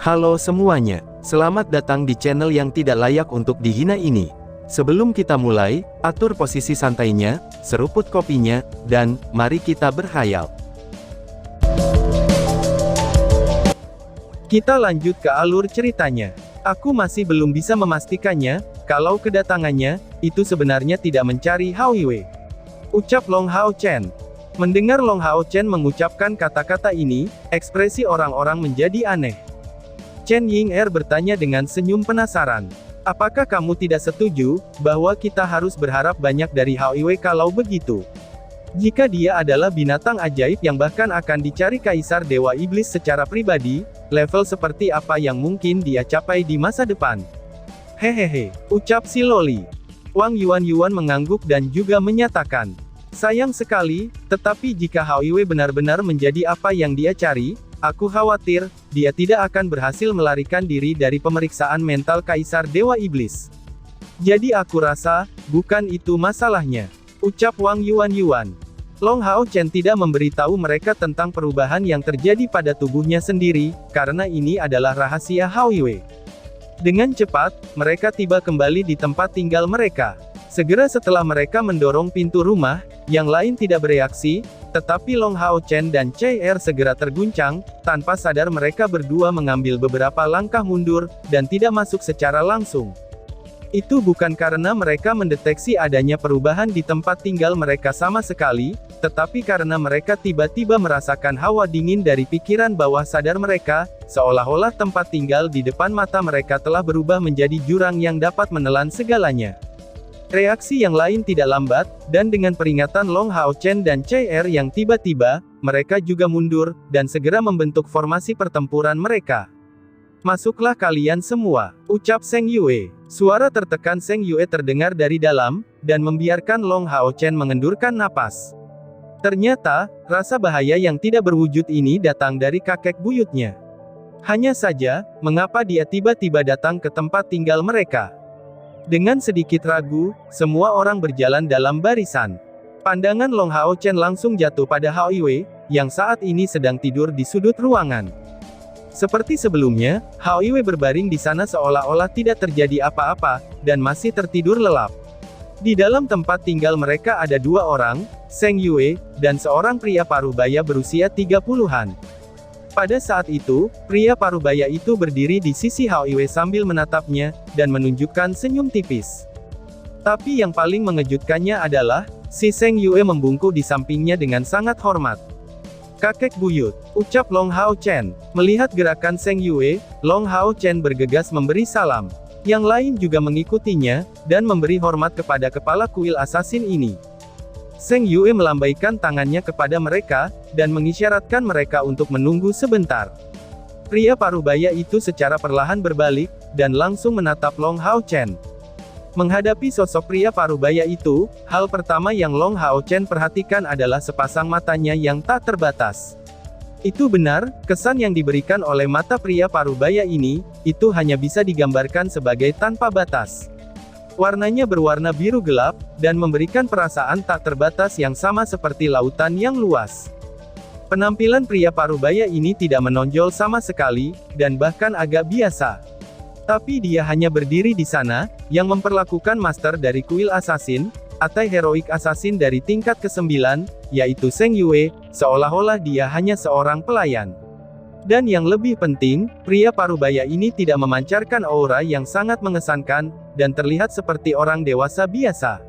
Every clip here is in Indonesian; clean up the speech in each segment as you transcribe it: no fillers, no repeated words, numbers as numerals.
Halo semuanya, selamat datang di channel yang tidak layak untuk dihina ini. Sebelum kita mulai, atur posisi santainya, seruput kopinya, dan mari kita berkhayal. Kita lanjut ke alur ceritanya. Aku masih belum bisa memastikannya, kalau kedatangannya, itu sebenarnya tidak mencari Hao Yue. Ucap Long Hao Chen. Mendengar Long Hao Chen mengucapkan kata-kata ini, ekspresi orang-orang menjadi aneh. Chen Ying'er bertanya dengan senyum penasaran. Apakah kamu tidak setuju, bahwa kita harus berharap banyak dari Hao Yue kalau begitu? Jika dia adalah binatang ajaib yang bahkan akan dicari Kaisar Dewa Iblis secara pribadi, level seperti apa yang mungkin dia capai di masa depan? Hehehe, ucap si Loli. Wang Yuan mengangguk dan juga menyatakan, sayang sekali, tetapi jika Hao Yue benar-benar menjadi apa yang dia cari, aku khawatir, dia tidak akan berhasil melarikan diri dari pemeriksaan mental Kaisar Dewa Iblis. Jadi aku rasa, bukan itu masalahnya. Ucap Wang Yuan. Long Hao Chen tidak memberitahu mereka tentang perubahan yang terjadi pada tubuhnya sendiri, karena ini adalah rahasia Hao Yue. Dengan cepat, mereka tiba kembali di tempat tinggal mereka. Segera setelah mereka mendorong pintu rumah, yang lain tidak bereaksi, tetapi Long Hao Chen dan Chai Er segera terguncang, tanpa sadar mereka berdua mengambil beberapa langkah mundur, dan tidak masuk secara langsung. Itu bukan karena mereka mendeteksi adanya perubahan di tempat tinggal mereka sama sekali, tetapi karena mereka tiba-tiba merasakan hawa dingin dari pikiran bawah sadar mereka, seolah-olah tempat tinggal di depan mata mereka telah berubah menjadi jurang yang dapat menelan segalanya. Reaksi yang lain tidak lambat, dan dengan peringatan Long Hao Chen dan Chai Er yang tiba-tiba, mereka juga mundur, dan segera membentuk formasi pertempuran mereka. Masuklah kalian semua, ucap Zheng Yue. Suara tertekan Zheng Yue terdengar dari dalam, dan membiarkan Long Hao Chen mengendurkan napas. Ternyata, rasa bahaya yang tidak berwujud ini datang dari kakek buyutnya. Hanya saja, mengapa dia tiba-tiba datang ke tempat tinggal mereka? Dengan sedikit ragu, semua orang berjalan dalam barisan. Pandangan Long Hao Chen langsung jatuh pada Hao Yue, yang saat ini sedang tidur di sudut ruangan. Seperti sebelumnya, Hao Yue berbaring di sana seolah-olah tidak terjadi apa-apa, dan masih tertidur lelap. Di dalam tempat tinggal mereka ada dua orang, Zheng Yue, dan seorang pria parubaya berusia 30-an. Pada saat itu, pria parubaya itu berdiri di sisi Hao Yue sambil menatapnya, dan menunjukkan senyum tipis. Tapi yang paling mengejutkannya adalah, si Zheng Yue membungkuk di sampingnya dengan sangat hormat. Kakek buyut, ucap Long Hao Chen. Melihat gerakan Zheng Yue, Long Hao Chen bergegas memberi salam. Yang lain juga mengikutinya, dan memberi hormat kepada kepala kuil assassin ini. Zheng Yue melambaikan tangannya kepada mereka, dan mengisyaratkan mereka untuk menunggu sebentar. Pria parubaya itu secara perlahan berbalik, dan langsung menatap Long Hao Chen. Menghadapi sosok pria parubaya itu, hal pertama yang Long Hao Chen perhatikan adalah sepasang matanya yang tak terbatas. Itu benar, kesan yang diberikan oleh mata pria parubaya ini, itu hanya bisa digambarkan sebagai tanpa batas. Warnanya berwarna biru gelap, dan memberikan perasaan tak terbatas yang sama seperti lautan yang luas. Penampilan pria parubaya ini tidak menonjol sama sekali, dan bahkan agak biasa. Tapi dia hanya berdiri di sana, yang memperlakukan master dari kuil assassin, atau heroic assassin dari tingkat ke-9, yaitu Zheng Yue, seolah-olah dia hanya seorang pelayan. Dan yang lebih penting, pria parubaya ini tidak memancarkan aura yang sangat mengesankan, dan terlihat seperti orang dewasa biasa.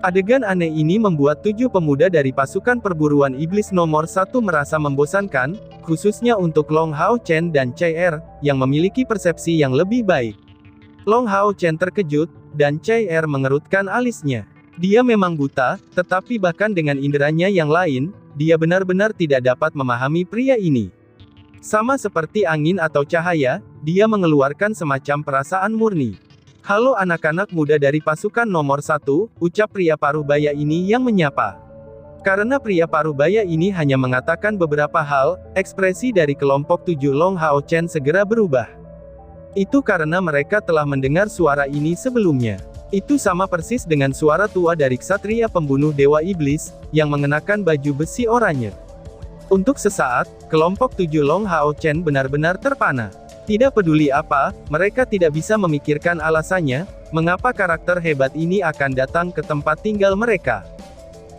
Adegan aneh ini membuat 7 pemuda dari pasukan perburuan iblis nomor 1 merasa membosankan, khususnya untuk Long Hao Chen dan Chai Er, yang memiliki persepsi yang lebih baik. Long Hao Chen terkejut, dan Chai Er mengerutkan alisnya. Dia memang buta, tetapi bahkan dengan inderanya yang lain, dia benar-benar tidak dapat memahami pria ini. Sama seperti angin atau cahaya, dia mengeluarkan semacam perasaan murni. Halo anak-anak muda dari pasukan nomor 1, ucap pria parubaya ini yang menyapa. Karena pria parubaya ini hanya mengatakan beberapa hal, ekspresi dari kelompok 7 Long Hao Chen segera berubah. Itu karena mereka telah mendengar suara ini sebelumnya. Itu sama persis dengan suara tua dari ksatria pembunuh Dewa Iblis, yang mengenakan baju besi oranye. Untuk sesaat, kelompok 7 Long Hao Chen benar-benar terpana. Tidak peduli apa, mereka tidak bisa memikirkan alasannya, mengapa karakter hebat ini akan datang ke tempat tinggal mereka.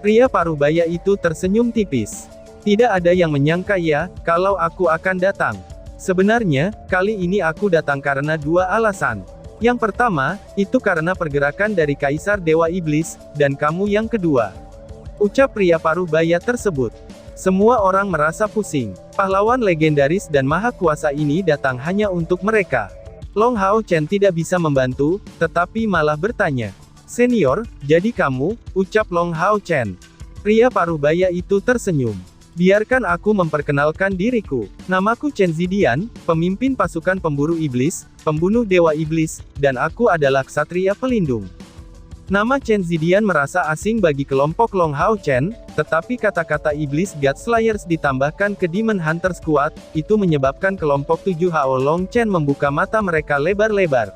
Pria parubaya itu tersenyum tipis. Tidak ada yang menyangka ya, kalau aku akan datang. Sebenarnya, kali ini aku datang karena dua alasan. Yang pertama, itu karena pergerakan dari Kaisar Dewa Iblis, dan kamu yang kedua. Ucap pria parubaya tersebut. Semua orang merasa pusing. Pahlawan legendaris dan maha kuasa ini datang hanya untuk mereka. Long Hao Chen tidak bisa membantu, tetapi malah bertanya. Senior, jadi kamu, ucap Long Hao Chen. Pria parubaya itu tersenyum. Biarkan aku memperkenalkan diriku. Namaku Chen Zidian, pemimpin pasukan pemburu iblis, pembunuh dewa iblis, dan aku adalah ksatria pelindung. Nama Chen Zidian merasa asing bagi kelompok Long Hao Chen, tetapi kata-kata iblis God Slayers ditambahkan ke Demon Hunter Squad, itu menyebabkan kelompok 7 Hao Long Chen membuka mata mereka lebar-lebar.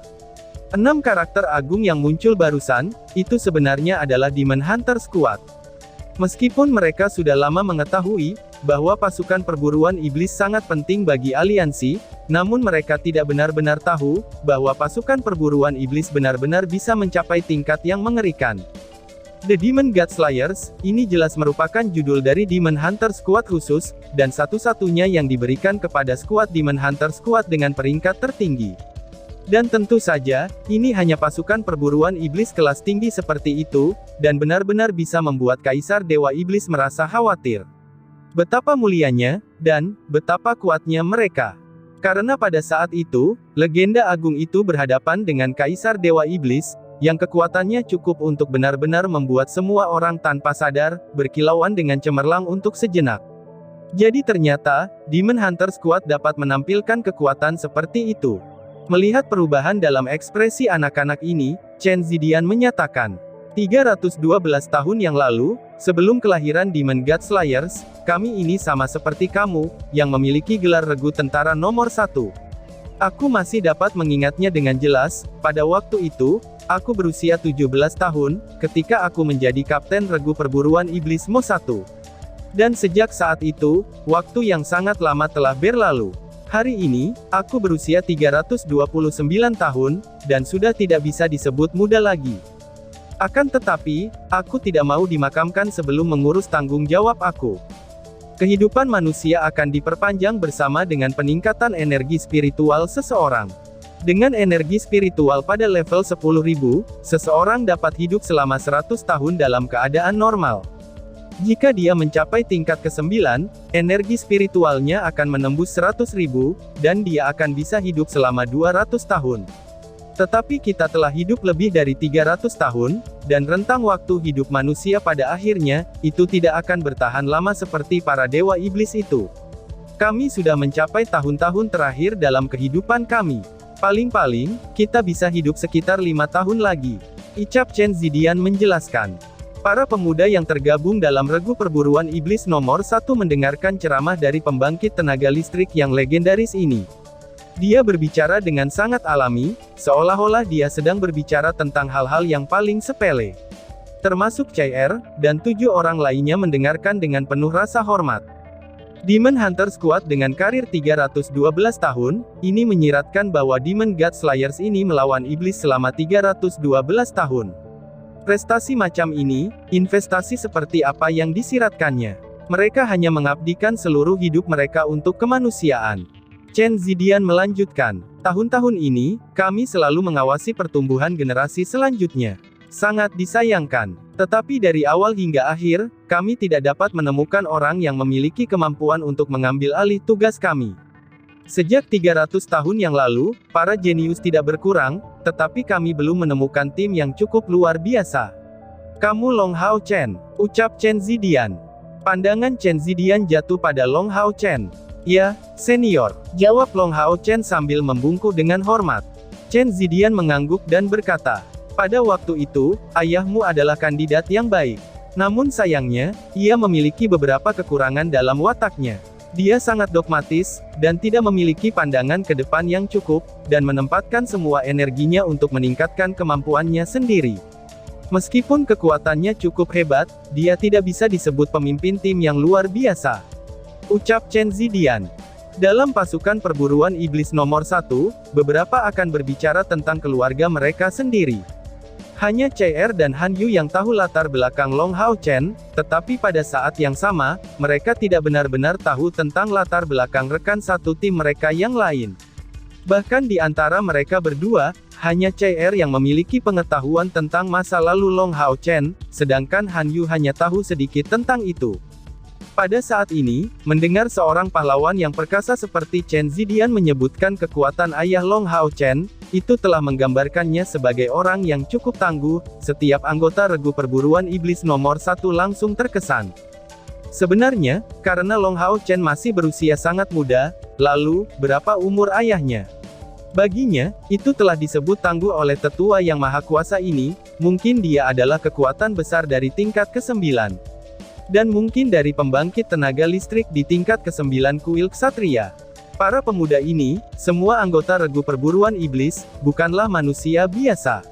6 karakter agung yang muncul barusan, itu sebenarnya adalah Demon Hunter Squad. Meskipun mereka sudah lama mengetahui bahwa pasukan perburuan iblis sangat penting bagi aliansi, namun mereka tidak benar-benar tahu bahwa pasukan perburuan iblis benar-benar bisa mencapai tingkat yang mengerikan. The Demon God Slayers, ini jelas merupakan judul dari Demon Hunter Squad khusus, dan satu-satunya yang diberikan kepada skuad Demon Hunter Squad dengan peringkat tertinggi. Dan tentu saja, ini hanya pasukan perburuan iblis kelas tinggi seperti itu, dan benar-benar bisa membuat Kaisar Dewa Iblis merasa khawatir. Betapa mulianya, dan betapa kuatnya mereka. Karena pada saat itu, legenda agung itu berhadapan dengan Kaisar Dewa Iblis, yang kekuatannya cukup untuk benar-benar membuat semua orang tanpa sadar, berkilauan dengan cemerlang untuk sejenak. Jadi ternyata, Demon Hunter Squad dapat menampilkan kekuatan seperti itu. Melihat perubahan dalam ekspresi anak-anak ini, Chen Zidian menyatakan, 312 tahun yang lalu, sebelum kelahiran Demon God Slayers, kami ini sama seperti kamu, yang memiliki gelar regu tentara nomor 1. Aku masih dapat mengingatnya dengan jelas, pada waktu itu, aku berusia 17 tahun, ketika aku menjadi kapten regu perburuan iblis Mo 1. Dan sejak saat itu, waktu yang sangat lama telah berlalu. Hari ini, aku berusia 329 tahun, dan sudah tidak bisa disebut muda lagi. Akan tetapi, aku tidak mau dimakamkan sebelum mengurus tanggung jawab aku. Kehidupan manusia akan diperpanjang bersama dengan peningkatan energi spiritual seseorang. Dengan energi spiritual pada level 10.000, seseorang dapat hidup selama 100 tahun dalam keadaan normal. Jika dia mencapai tingkat ke-9, energi spiritualnya akan menembus 100.000, dan dia akan bisa hidup selama 200 tahun. Tetapi kita telah hidup lebih dari 300 tahun, dan rentang waktu hidup manusia pada akhirnya, itu tidak akan bertahan lama seperti para dewa iblis itu. Kami sudah mencapai tahun-tahun terakhir dalam kehidupan kami. Paling-paling, kita bisa hidup sekitar 5 tahun lagi. Ucap Chen Zidian menjelaskan. Para pemuda yang tergabung dalam regu perburuan iblis nomor 1 mendengarkan ceramah dari pembangkit tenaga listrik yang legendaris ini. Dia berbicara dengan sangat alami, seolah-olah dia sedang berbicara tentang hal-hal yang paling sepele. Termasuk CR, dan 7 orang lainnya mendengarkan dengan penuh rasa hormat. Demon Hunter Squad dengan karir 312 tahun, ini menyiratkan bahwa Demon God Slayers ini melawan iblis selama 312 tahun. Prestasi macam ini, investasi seperti apa yang disiratkannya. Mereka hanya mengabdikan seluruh hidup mereka untuk kemanusiaan. Chen Zidian melanjutkan, tahun-tahun ini, kami selalu mengawasi pertumbuhan generasi selanjutnya. Sangat disayangkan. Tetapi dari awal hingga akhir, kami tidak dapat menemukan orang yang memiliki kemampuan untuk mengambil alih tugas kami. Sejak 300 tahun yang lalu, para jenius tidak berkurang, tetapi kami belum menemukan tim yang cukup luar biasa. Kamu Long Hao Chen, ucap Chen Zidian. Pandangan Chen Zidian jatuh pada Long Hao Chen. Ya, senior, jawab Long Hao Chen sambil membungkuk dengan hormat. Chen Zidian mengangguk dan berkata, pada waktu itu, ayahmu adalah kandidat yang baik. Namun sayangnya, ia memiliki beberapa kekurangan dalam wataknya. Dia sangat dogmatis, dan tidak memiliki pandangan ke depan yang cukup, dan menempatkan semua energinya untuk meningkatkan kemampuannya sendiri. Meskipun kekuatannya cukup hebat, dia tidak bisa disebut pemimpin tim yang luar biasa. Ucap Chen Zidian. Dalam pasukan perburuan iblis nomor 1, beberapa akan berbicara tentang keluarga mereka sendiri. Hanya CR dan Han Yu yang tahu latar belakang Long Hao Chen, tetapi pada saat yang sama, mereka tidak benar-benar tahu tentang latar belakang rekan satu tim mereka yang lain. Bahkan di antara mereka berdua, hanya CR yang memiliki pengetahuan tentang masa lalu Long Hao Chen, sedangkan Han Yu hanya tahu sedikit tentang itu. Pada saat ini, mendengar seorang pahlawan yang perkasa seperti Chen Zidian menyebutkan kekuatan ayah Long Hao Chen, itu telah menggambarkannya sebagai orang yang cukup tangguh. Setiap anggota regu perburuan iblis nomor 1 langsung terkesan. Sebenarnya, karena Long Hao Chen masih berusia sangat muda, lalu, berapa umur ayahnya? Baginya, itu telah disebut tangguh oleh tetua yang maha kuasa ini, mungkin dia adalah kekuatan besar dari tingkat ke-9. Dan mungkin dari pembangkit tenaga listrik di tingkat ke-9 kuil ksatria. Para pemuda ini, semua anggota regu perburuan iblis, bukanlah manusia biasa.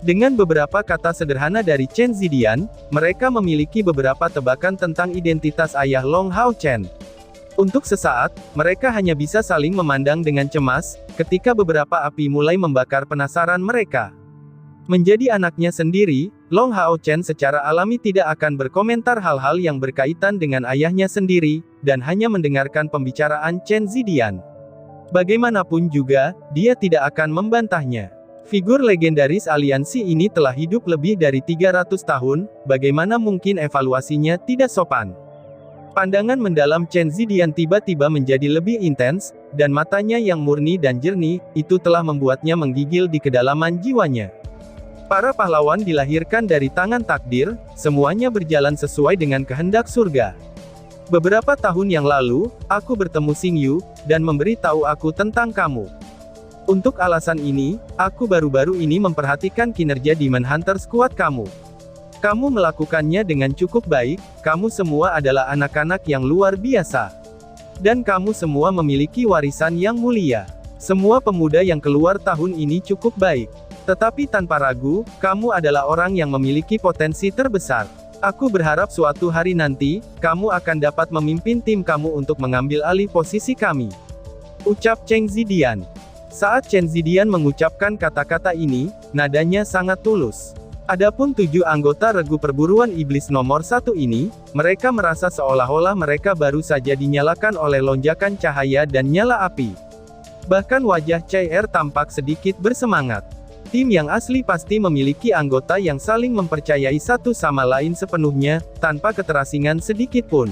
Dengan beberapa kata sederhana dari Chen Zidian, mereka memiliki beberapa tebakan tentang identitas ayah Long Hao Chen. Untuk sesaat, mereka hanya bisa saling memandang dengan cemas, ketika beberapa api mulai membakar penasaran mereka. Menjadi anaknya sendiri, Long Hao Chen secara alami tidak akan berkomentar hal-hal yang berkaitan dengan ayahnya sendiri, dan hanya mendengarkan pembicaraan Chen Zidian. Bagaimanapun juga, dia tidak akan membantahnya. Figur legendaris aliansi ini telah hidup lebih dari 300 tahun, bagaimana mungkin evaluasinya tidak sopan? Pandangan mendalam Chen Zidian tiba-tiba menjadi lebih intens, dan matanya yang murni dan jernih, itu telah membuatnya menggigil di kedalaman jiwanya. Para pahlawan dilahirkan dari tangan takdir, semuanya berjalan sesuai dengan kehendak surga. Beberapa tahun yang lalu, aku bertemu Xing Yu, dan memberitahu aku tentang kamu. Untuk alasan ini, aku baru-baru ini memperhatikan kinerja Demon Hunter Squad kamu. Kamu melakukannya dengan cukup baik, kamu semua adalah anak-anak yang luar biasa. Dan kamu semua memiliki warisan yang mulia. Semua pemuda yang keluar tahun ini cukup baik. Tetapi tanpa ragu, kamu adalah orang yang memiliki potensi terbesar. Aku berharap suatu hari nanti, kamu akan dapat memimpin tim kamu untuk mengambil alih posisi kami. Ucap Chen Zidian. Saat Chen Zidian mengucapkan kata-kata ini, nadanya sangat tulus. Adapun 7 anggota regu perburuan iblis nomor 1 ini, mereka merasa seolah-olah mereka baru saja dinyalakan oleh lonjakan cahaya dan nyala api. Bahkan wajah CR tampak sedikit bersemangat. Tim yang asli pasti memiliki anggota yang saling mempercayai satu sama lain sepenuhnya, tanpa keterasingan sedikit pun.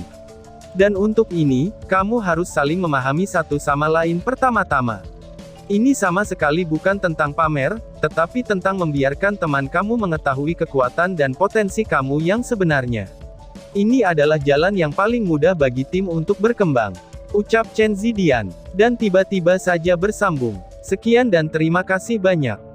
Dan untuk ini, kamu harus saling memahami satu sama lain pertama-tama. Ini sama sekali bukan tentang pamer, tetapi tentang membiarkan teman kamu mengetahui kekuatan dan potensi kamu yang sebenarnya. Ini adalah jalan yang paling mudah bagi tim untuk berkembang. Ucap Chen Zidian. Dan tiba-tiba saja bersambung. Sekian dan terima kasih banyak.